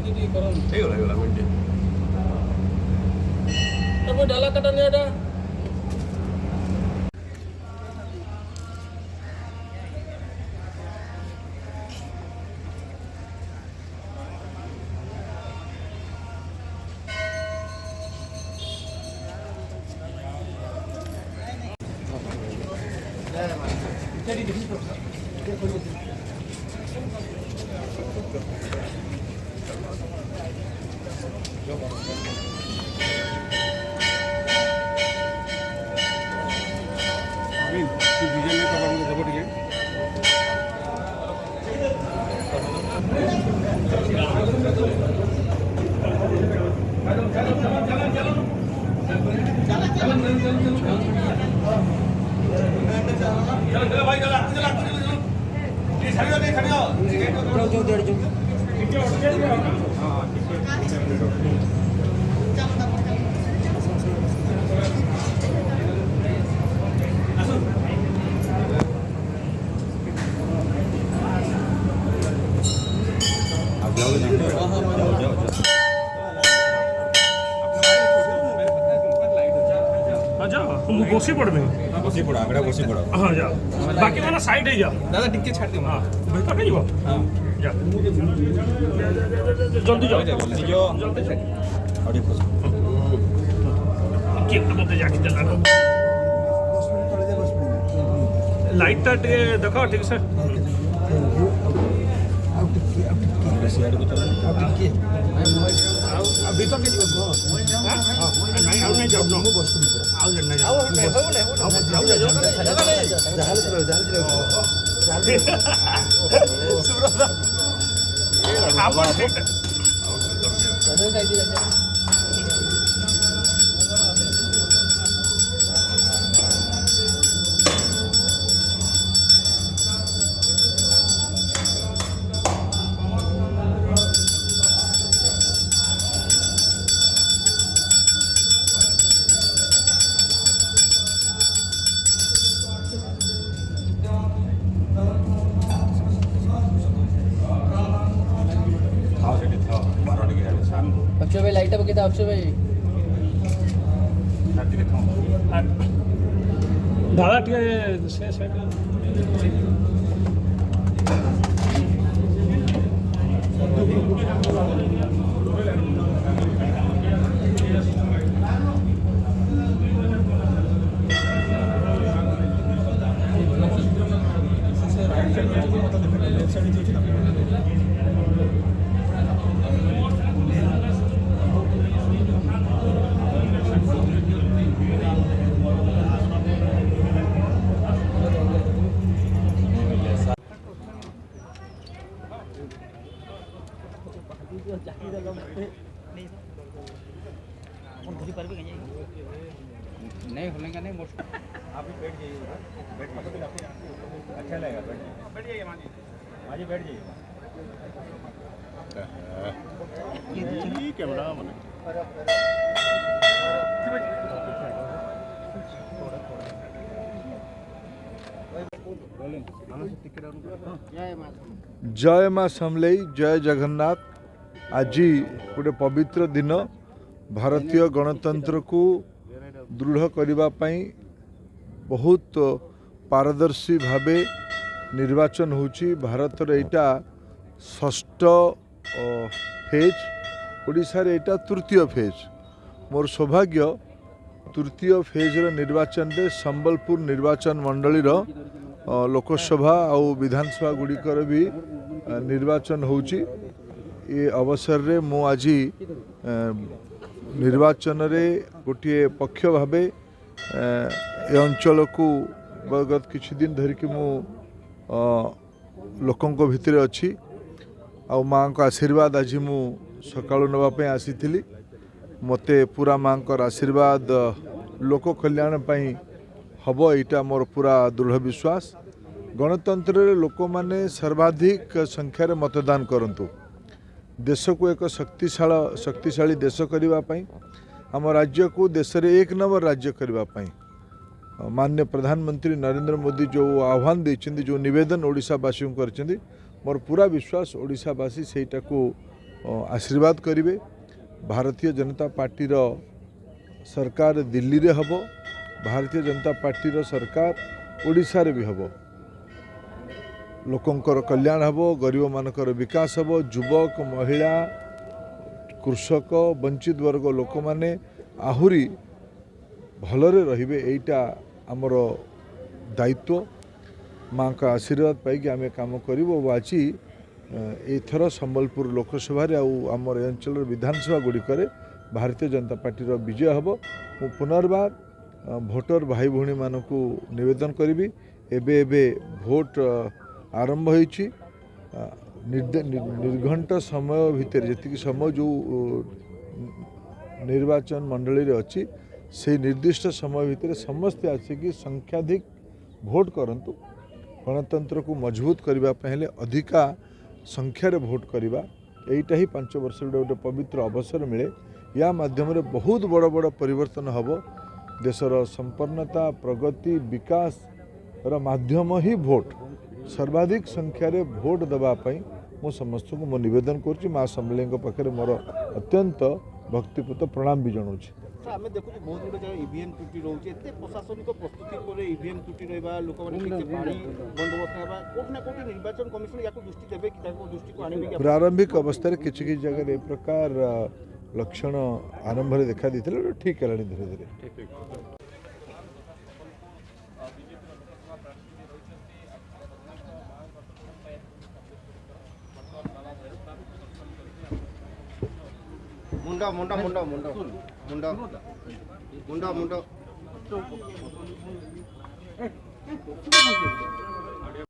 ହେଇଗଲା ମିନିଟ୍ डाला कटा नहीं आटा बसी पड़े बसी पड़ा आगड़ा बसी पड़ा हाँ जा बाकी मैंने साइड है जा दादा टिके छाड़ दियो हाँ भीतर नहीं जा हां जा जल्दी जाओ जो जल्दी जाओ अड़ी फस के बोलते जाके चला लाइट टा टे देखो ठीक से सियाड़ को चल अभी तो के जीव हां नहीं आउ नहीं जाओ नो आउ नहीं जाओ अक्षय भाई लाइट बघिता अक्षय भाई दादा टे से साइड नहीं खुलेंगे नहीं मोस्ट आप भी बैठ जाइए बैठ अच्छा लगेगा बैठ जाइए माँ जी बैठ जाइए कैमरा जय माँ समलेई जय जगन्नाथ आज गोटे पवित्र दिन भारतीय गणतंत्र को दृढ़ करने बहुत पारदर्शी भावे निर्वाचन होची भारत रे एटा षष्ठ फेज ओडिशा रे एटा तृतीय फेज मोर सौभाग्य तृतीय फेज रो निर्वाचन रे संबलपुर निर्वाचन मंडली रो लोकसभा और विधानसभा गुड़िकर भी निर्वाचन होची ये अवसर रे मु आज निर्वाचन रे गोटे पक्ष भावे ए अंचल को गत किछि दिन धरिक मु लोकों भितर अच्छी आ माँ को आशीर्वाद आज मु सकाळु नवापे आसीथिली मते पूरा माँ को आशीर्वाद लोक कल्याण पई हब एटा मोर पूरा दृढ़ विश्वास गणतंत्र रे लोक माने सर्वाधिक संख्यार मतदान करंतु देश को एक शक्तिशाली देश करने आम राज्य को देश रे एक नंबर राज्य करने माननीय प्रधानमंत्री नरेंद्र मोदी जो आह्वान देइछन्ति जो निवेदन ओडिशावासी को करछन्ति मोर पूरा विश्वास ओडिशावासी सेटा को आशीर्वाद करेंगे। भारतीय जनता पार्टी सरकार दिल्ली रे हबो, भारतीय जनता पार्टी सरकार ओडिशा रे भी हबो। लोकंकर कल्याण हबो, गरीब मानकर विकास हबो, युवक महिला कृषक वंचित वर्ग लोक माने आहुरी भलरे रहिबे। एइटा हमर दायित्व। माँ का आशीर्वाद पाई आम काम करूँ। आज एथर संबलपुर लोकसभा आमर अंचल विधानसभा गुड़िक भारतीय जनता पार्टी विजय हम। मु पुनर्बार भोटर भाई भौणी मानक निवेदन करी, एबे भोट आरंभ होइछि। निर्घंट समय भितर जी समय जो निर्वाचन मंडली रे अच्छी से निर्दिष्ट समय भितर समस्ते आसिकी संख्याधिक भोट करंतु। गणतंत्र को मजबूत करने अधिका संख्यार भोट करवा, यहीटा ही 5 वर्ष गोटे पवित्र अवसर मिले। या माध्यम रे बहुत बड़ बड़ परिवर्तन हम। देशर संपन्नता प्रगति विकास माध्यम ही भोट। सर्वाधिक संख्यार भोट देवाई मु समस्त को मो निवेदन करुँच। माँ सम्मेली पाखे मोर अत्यंत भक्तिपूत प्रणाम भी जनाऊँ। आम देखु बहुत गुड जगह ईवीएम त्रुटि रोचे, प्रशासनिक प्रस्तुति पर ईवीएम त्रुटि रहा, लोक पानी बंदोबस्त होगा, कोटना कोटी निर्वाचन कमिशन या दृष्टि देवे कि दृष्टि को आने। प्रारंभिक अवस्था किसी किसी जगह ए प्रकार लक्षण आरंभ देखा दी ठीक है धीरे धीरे। मुंडा मुंडा मुंडा मुंडा मुंडा मुंडा मुंडा